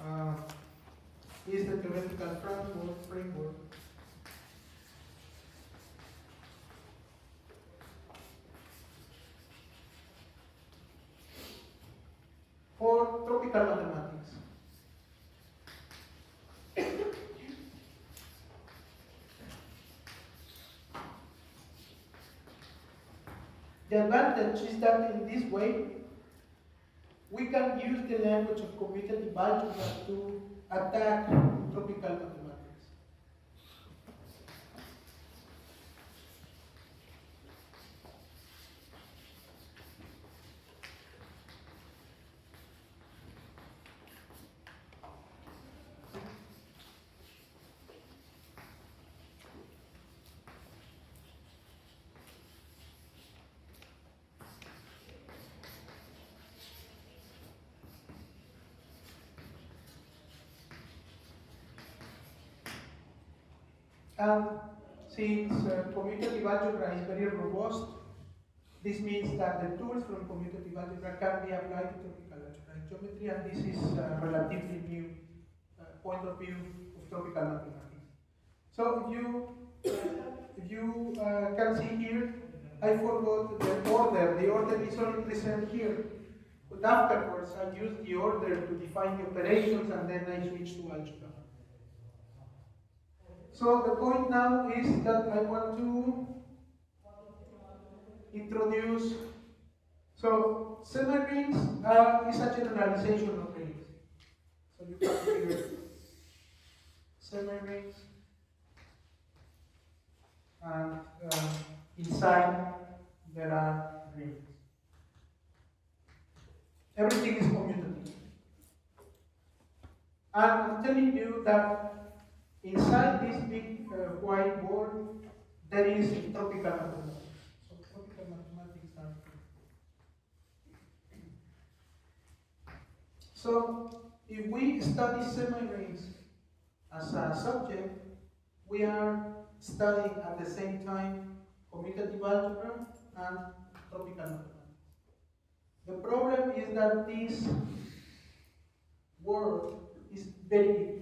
uh, is the theoretical framework for tropical mathematics. The advantage is that in this way, we can use the language of commutative algebra to attack tropical mathematics. And since commutative algebra is very robust, this means that the tools from commutative algebra can be applied to tropical algebra in geometry, and this is a relatively new point of view of tropical mathematics. So if you can see here, I forgot the order. The order is only present here. But afterwards, I use the order to define the operations, and then I switch to algebra. So the point now is that I want to introduce, so semi-rings is a generalization of rings. So you have here semi-rings, and inside there are rings. Everything is commutative. And I'm telling you that inside this big white board, there is tropical mathematics. So tropical mathematics are. So if we study semi-rings as a subject, we are studying at the same time commutative algebra and tropical mathematics. The problem is that this word is very big.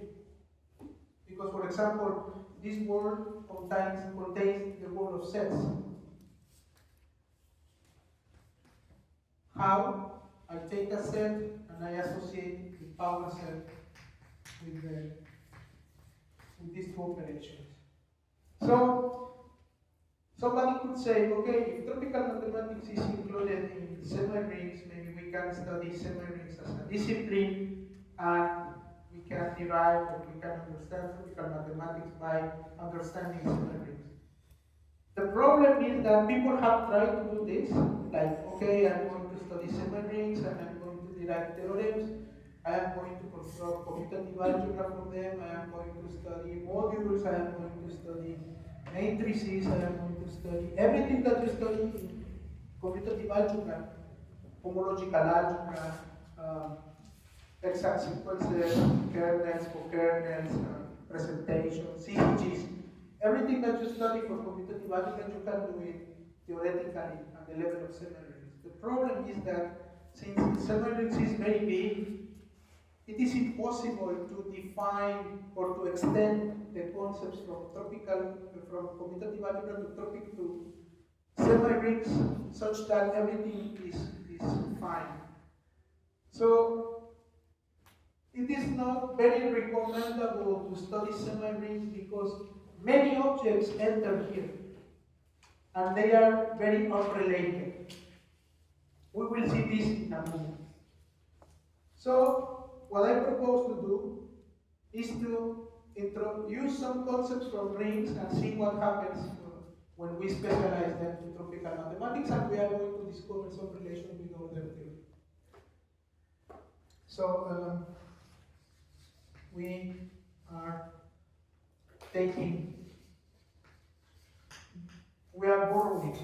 Because, for example, this word contains the word of sets. How I take a set and I associate the power set with these two operations. So somebody could say, okay, if tropical mathematics is included in semi-rings, maybe we can study semi-rings as a discipline, and we can derive or we can understand tropical mathematics by understanding semi-rings. The problem is that people have tried to do this, like, okay, I'm going to study semi-rings and I'm going to derive theorems, I am going to construct commutative algebra from them, I am going to study modules, I am going to study matrices, I am going to study everything that you study in commutative algebra, homological algebra, exact sequences, kernels, co-kernels, presentations, CCGs. Everything that you study for commutative algebra, you can do it theoretically at the level of semi-rings. The problem is that since semi-rings is very big, it is impossible to define or to extend the concepts from commutative algebra to semi-rings such that everything is fine. So it is not very recommendable to study semi-rings because many objects enter here and they are very unrelated. We will see this in a moment. So what I propose to do is to introduce some concepts from rings and see what happens when we specialize them to tropical mathematics, and we are going to discover some relation with order theory. So we are borrowing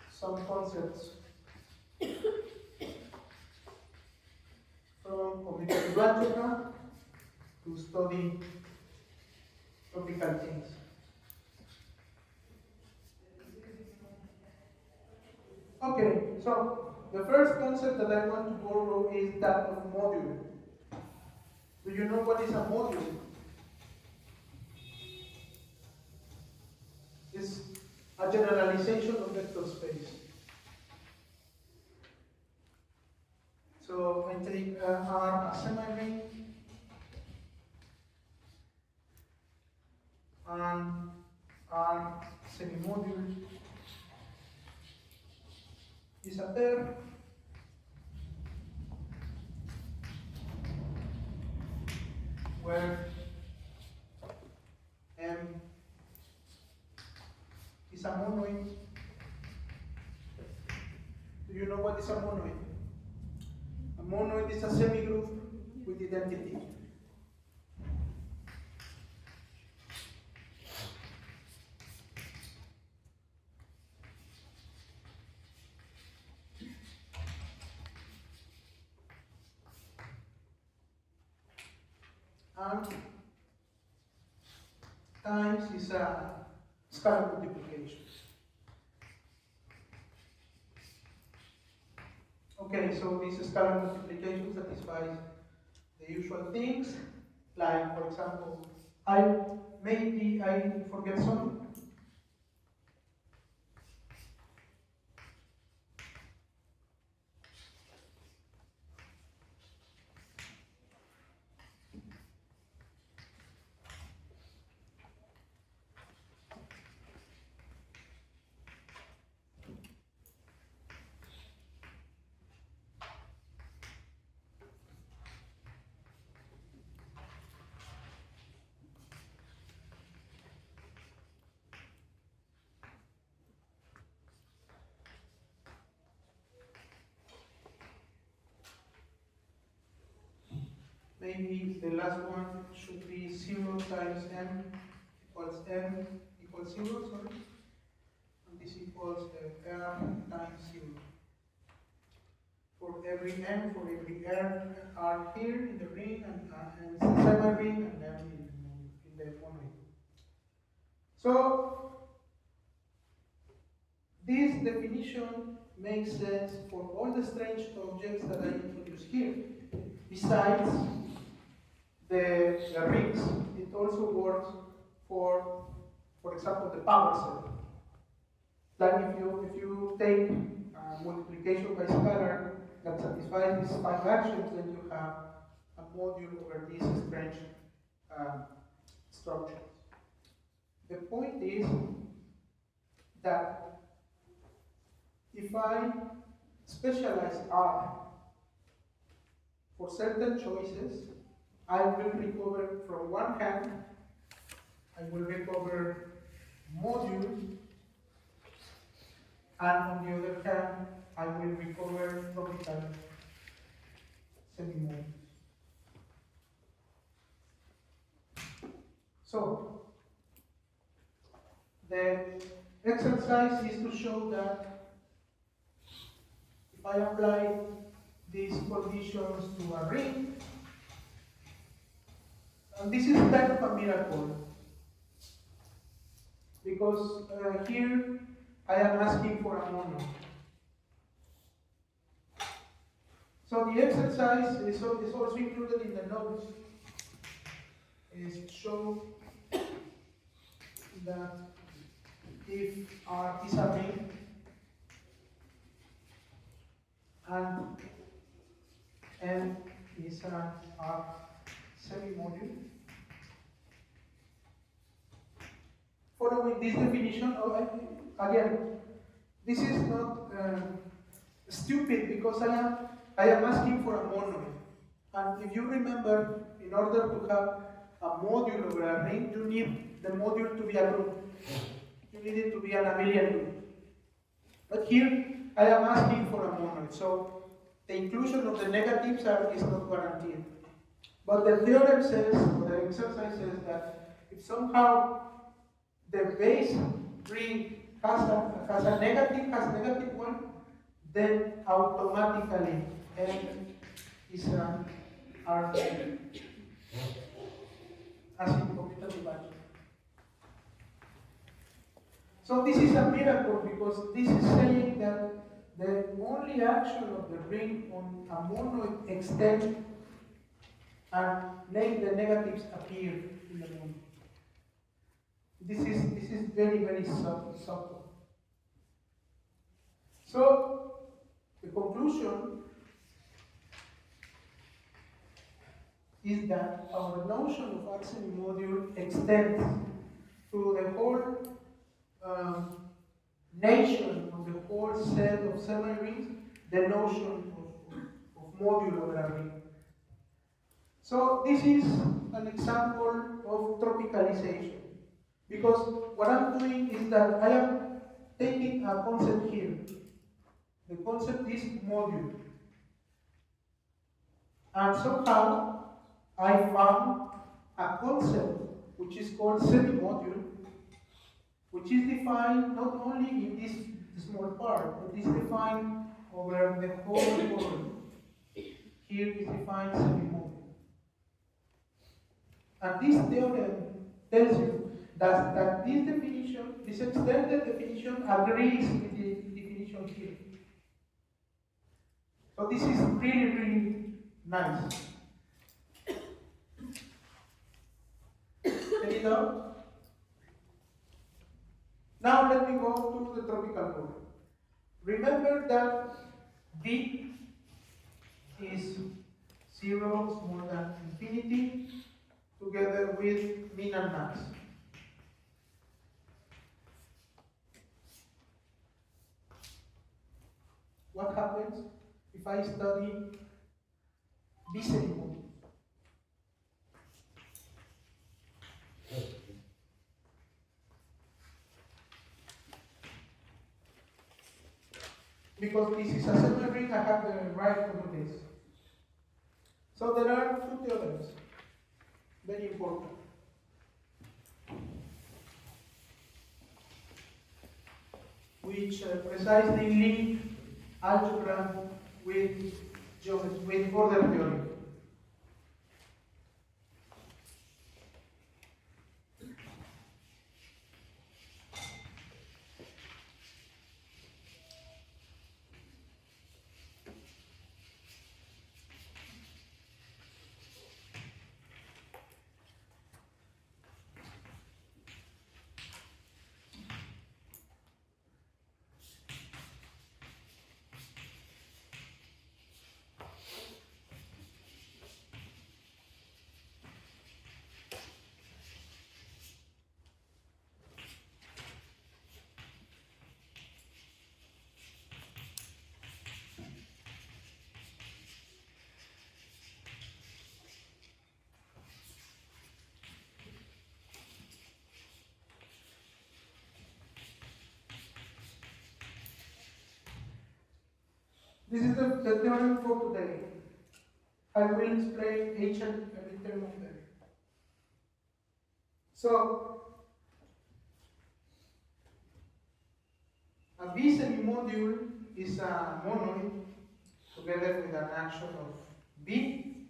some concepts from commutative algebra to study tropical things. Okay, so the first concept that I want to borrow is that of module. Do you know what is a module? It's a generalization of vector space. So I take R a semi-ring and R semi-module is a pair where M is a monoid. Do you know what is a monoid? A monoid is a semigroup with identity. And times is a scalar multiplication. Okay, so this scalar multiplication satisfies the usual things, like, for example, maybe I forget something. Maybe the last one should be 0 times m equals 0, sorry. And this equals r times 0. For every m, for every r here in the ring and semi-ring and m in the monoid. So this definition makes sense for all the strange objects that I introduced here. Besides the rings, it also works for example, the power set. Like if you take multiplication by scalar that satisfies these 5 actions, then you have a module over these strange structures. The point is that if I specialize R for certain choices, I will recover from one hand, I will recover module, and on the other hand, I will recover orbital semi-module. So, the exercise is to show that if I apply these conditions to a ring, and this is kind of a miracle, because here I am asking for a mono. So the exercise is also included in the notes, is to show that if R is a ring and M is an R semi-module, following this definition, again, this is not stupid because I am asking for a monoid. And if you remember, in order to have a module over a ring, you need the module to be a group. You need it to be an abelian group. But here, I am asking for a monoid. So the inclusion of the negatives is not guaranteed. But the theorem says, or the exercise says that if somehow the base ring has negative one, then automatically M is an R asymptotically valid. So this is a miracle because this is saying that the only action of the ring on a monoid extend and make the negatives appear in the monoid. This is very, very subtle. So the conclusion is that our notion of axiom module extends to the whole nation of the whole set of semi-rings, the notion of module over a ring. So this is an example of tropicalization, because what I'm doing is that I am taking a concept here. The concept is module. And somehow I found a concept which is called semi-module, which is defined not only in this small part, but is defined over the whole module. Here is defined semi-module. And this theorem tells you that this definition, this extended definition, agrees with the definition here. So this is really, really nice. Any doubt? Now let me go to the tropical model. Remember that B is 0 smaller than infinity, together with min and max. What happens if I study B semi-module? Because this is a semi-ring, I have the right to do this. So there are two theorems, very important. Which precisely link algebra with order theory. This is the theorem for today. I will explain each and every term of them. So, a B semi-module is a monoid together with an action of B,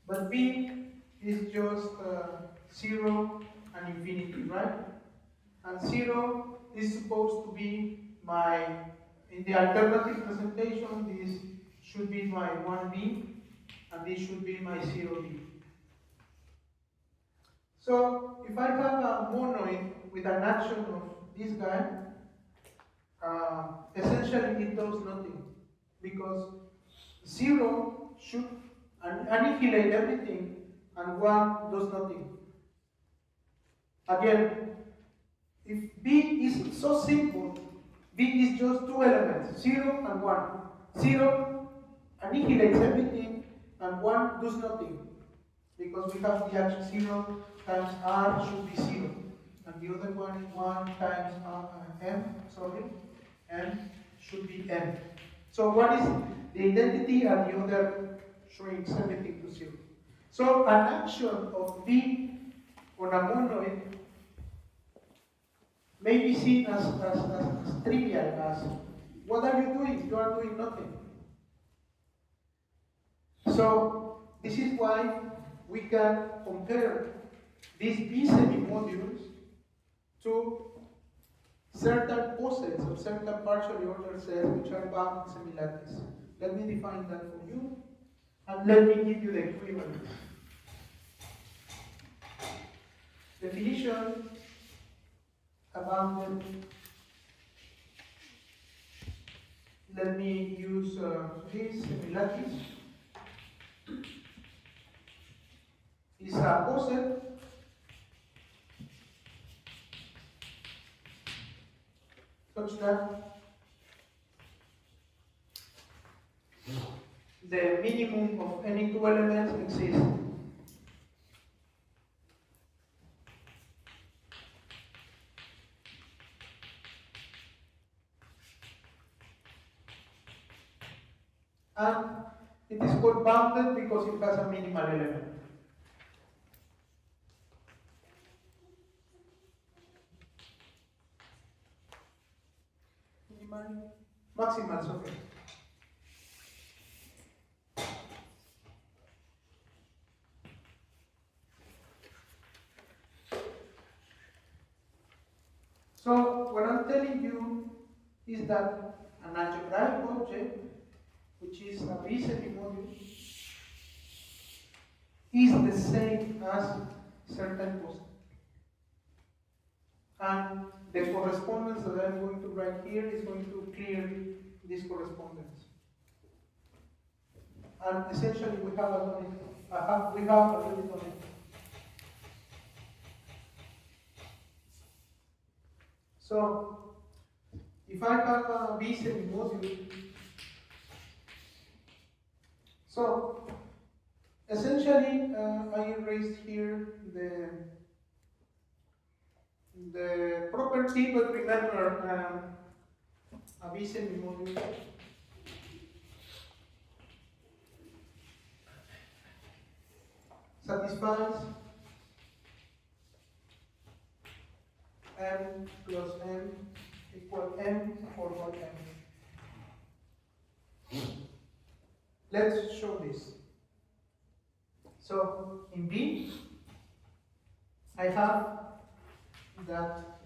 but B is just 0 and infinity, right? And 0 is supposed to be my, in the alternative presentation, this should be my 1B, and this should be my 0B. So, if I have a monoid with an action of this guy, essentially it does nothing, because 0 should annihilate everything, and 1 does nothing. Again, if B is so simple, B is just two elements, 0 and 1. 0 annihilates everything, and 1 does nothing, because we have the action 0 times R should be 0, and the other one is 1 times M should be M. So one is the identity, and the other shrinks everything to 0. So an action of B on a monoid may be seen as trivial, as what are you doing? You are doing nothing. So this is why we can compare these B semi-modules to certain posets of certain partially ordered sets which are bound semilattice. Let me define that for you, and let me give you the equivalent. Definition about them. Let me use this semilattice. Is a poset such that the minimum of any two elements exists. And it is called bounded because it has a minimal element. Minimal, maximal, okay. So what I'm telling you is that an algebraic object, which is a B-semi module, is the same as certain poset. And the correspondence that I'm going to write here is going to clear this correspondence. And essentially we have already done it. So if I have a B-semi module, so essentially I erased here the property, but remember a B-semi module satisfies m plus n equal m forward m. Let's show this. So in B, I have that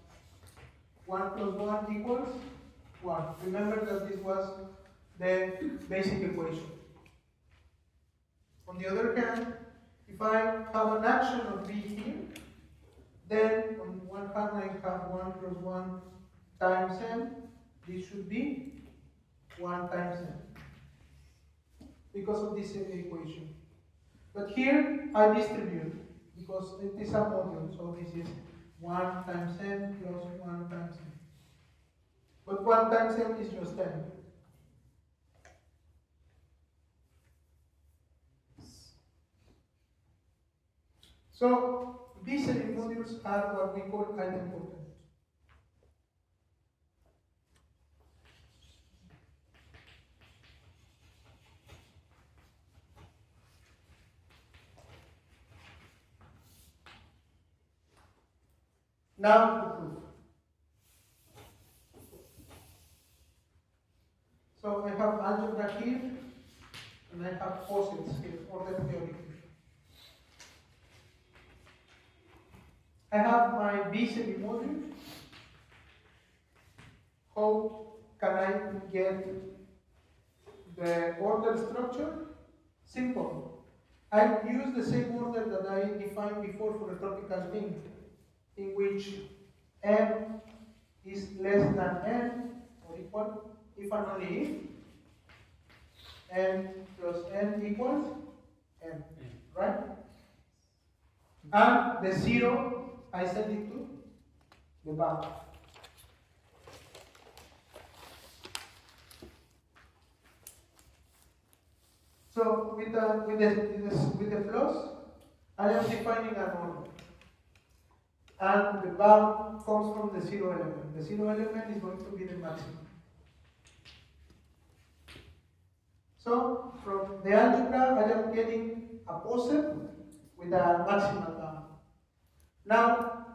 1 plus 1 equals 1. Remember that this was the basic equation. On the other hand, if I have an action of B here, then on one hand I have 1 plus 1 times m. This should be 1 times m because of this equation. But here I distribute because it is a module, so this is 1 times n plus 1 times n. But 1 times n is just n. So these modules are what we call idempotent. Now to prove. So I have algebra here, and I have posits here, order theory here. I have my B-semi module. How can I get the order structure? Simple. I use the same order that I defined before for a tropical thing, in which m is less than n or equal if and only if n plus n equals m, right? And the 0 I set it to the bound. So with the plus, I am defining an order. And the bound comes from the 0 element. The 0 element is going to be the maximum. So from the algebra, I am getting a poset with a maximal bound. Now,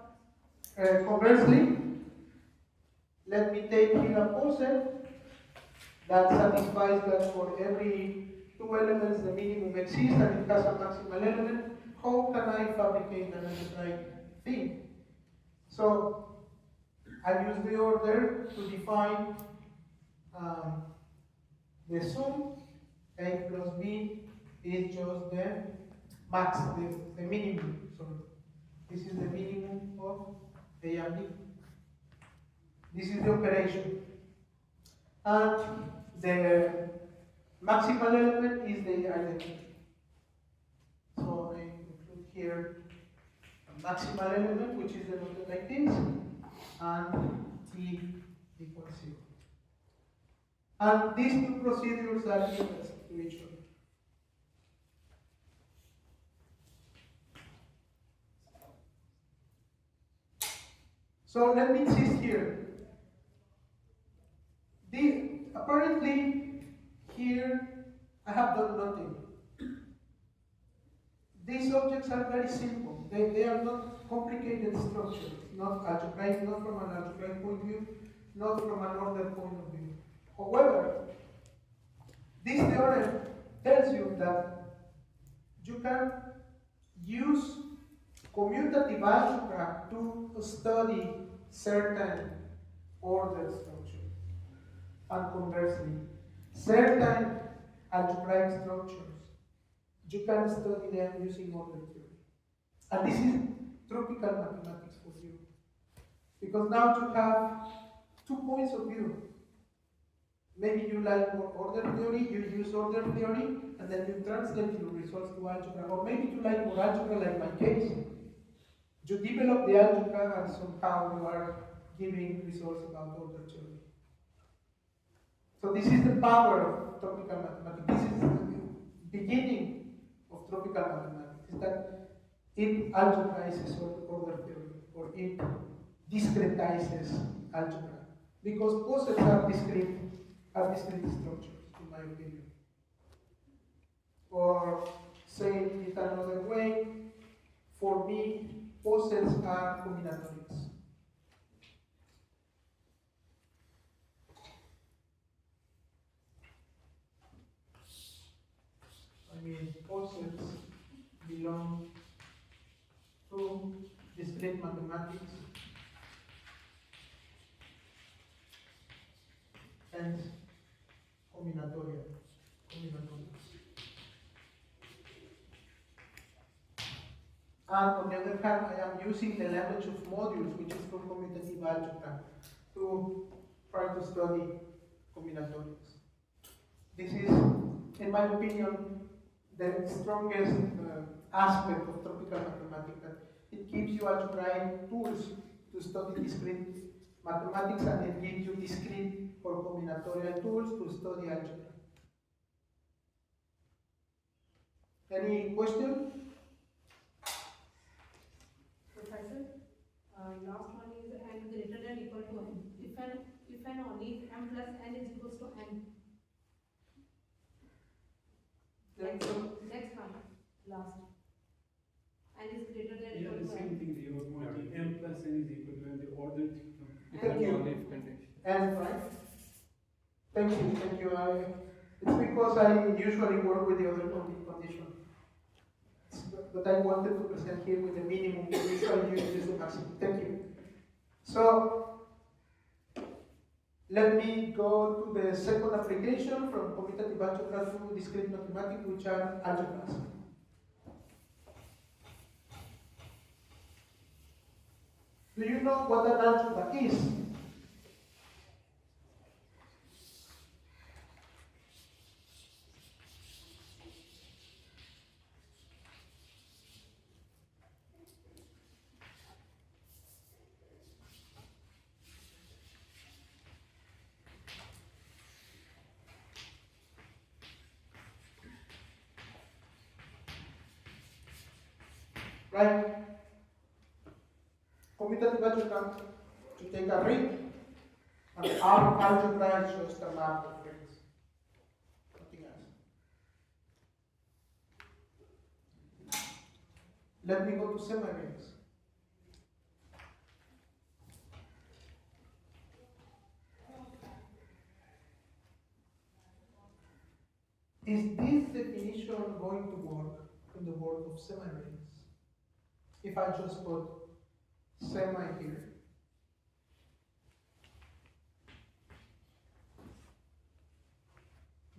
conversely, let me take here a poset that satisfies that for every two elements the minimum exists and it has a maximal element. How can I fabricate an algebraic thing? So I use the order to define the sum. A plus B is just the max, the minimum. Sorry. This is the minimum of A and B. This is the operation. And the maximal element is the identity. So I include here a maximal element, which is denoted like this, and T equals 0. And these two procedures are equal to each other. So let me insist here. Apparently, here I have done nothing. These objects are very simple. They are not complicated structures, not algebraic, not from an algebraic point of view, not from an order point of view. However, this theorem tells you that you can use commutative algebra to study certain order structures. And conversely, certain algebraic structures, you can study them using order theory. And this is tropical mathematics for you. Because now you have 2 points of view. Maybe you like more order theory, you use order theory, and then you translate your results to algebra. Or maybe you like more algebra, like my case. You develop the algebra and somehow you are giving results about order theory. So this is the power of tropical mathematics. This is the beginning of tropical mathematics, is that it algebraizes order theory, or it discretizes algebra. Because posets are discrete structures, in my opinion. Or saying it another way, for me, posets are combinatorics. Posets belong to discrete mathematics and combinatorics. And on the other hand, I am using the language of modules, which is from commutative algebra, to try to study combinatorics. This is, in my opinion, the strongest aspect of tropical mathematics, that it gives you algebraic tools to study discrete mathematics, and it gives you discrete or combinatorial tools to study algebra. Any question? Professor, last one is n greater than equal to n. If n only if m plus n is equals to n. Next one, last. N is greater than equal to n. Same thing. You are pointing m plus n is equal to n. The order. Thank you. And right. Thank you. It's because I usually work with the other condition. But I wanted to present here with the minimum. Usually use the maximum. Thank you. So let me go to the second application from commutative algebra to discrete mathematics, which are algebras. Do you know what an algebra is? Right? Commutative algebra, you take a ring, and our algebra is just a map of rings. Nothing else. Let me go to semi-rings. Is this definition going to work in the world of semi-rings? If I just put semi here,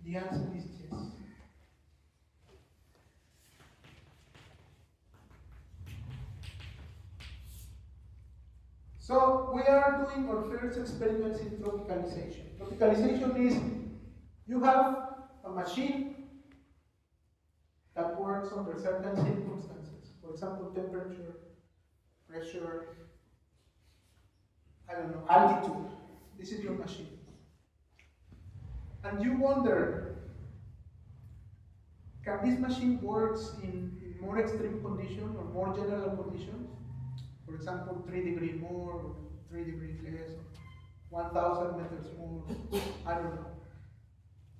The answer is yes. So we are doing our first experiments in tropicalization. Tropicalization is you have a machine that works under certain circumstances. For example, temperature, pressure, I don't know, altitude. This is your machine. And you wonder, can this machine work in more extreme conditions or more general conditions? For example, 3 degrees more, or 3 degrees less, or 1,000 meters more, I don't know.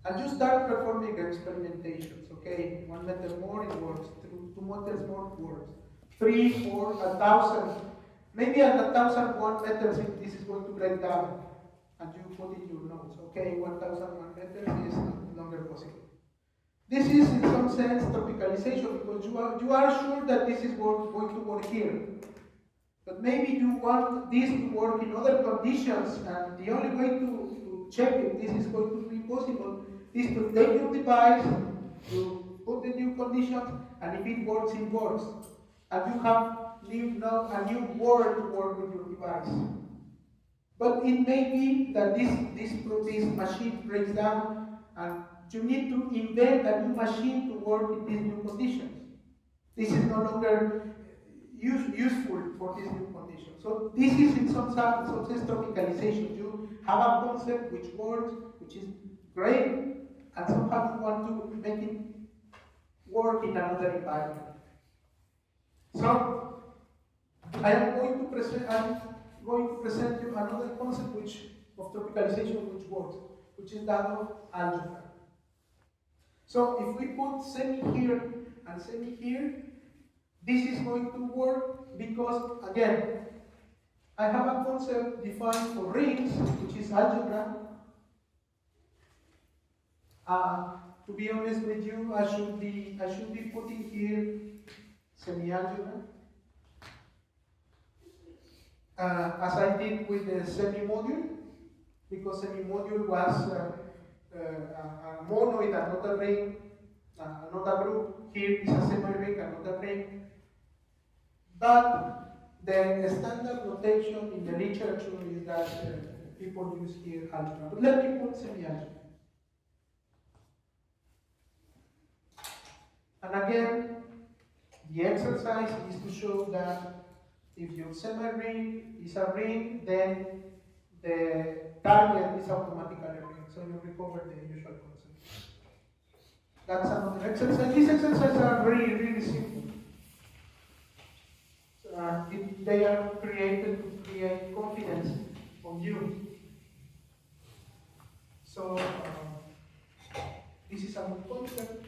And you start performing experimentations, okay? 1 meter more, it works. 2 meters more, it works. 3, 4, 1,000. Maybe at 1,001 meters, this is going to break down. And you put in your notes, okay, 1,001 meters is no longer possible. This is, in some sense, tropicalization, because you are sure that this is going to work here. But maybe you want this to work in other conditions, and the only way to check if this is going to be possible is to take your device, to put the new conditions, and if it works, it works. And you have a new word to work with your device. But it may be that this machine breaks down, and you need to invent a new machine to work in these new conditions. This is no longer useful for these new conditions. So this is in some sense tropicalization. You have a concept which works, which is great, and somehow you want to make it work in another environment. So I am going to present you another concept of tropicalization which works, which is that of algebra. So if we put semi here and semi here, this is going to work because, again, I have a concept defined for rings, which is algebra. To be honest with you, I should be putting here semi-algebra, as I did with the semi-module, because semi-module was a monoid, not a ring, not a group. Here is a semi-ring, not a ring. But the standard notation in the literature is that people use here algebra. But let me put semi-algebra. And again, the exercise is to show that if your semi-ring is a ring, then the target is automatically a ring. So you recover the usual concept. That's another exercise. These exercises are really, really simple. They are created to create confidence on you. So this is a good concept.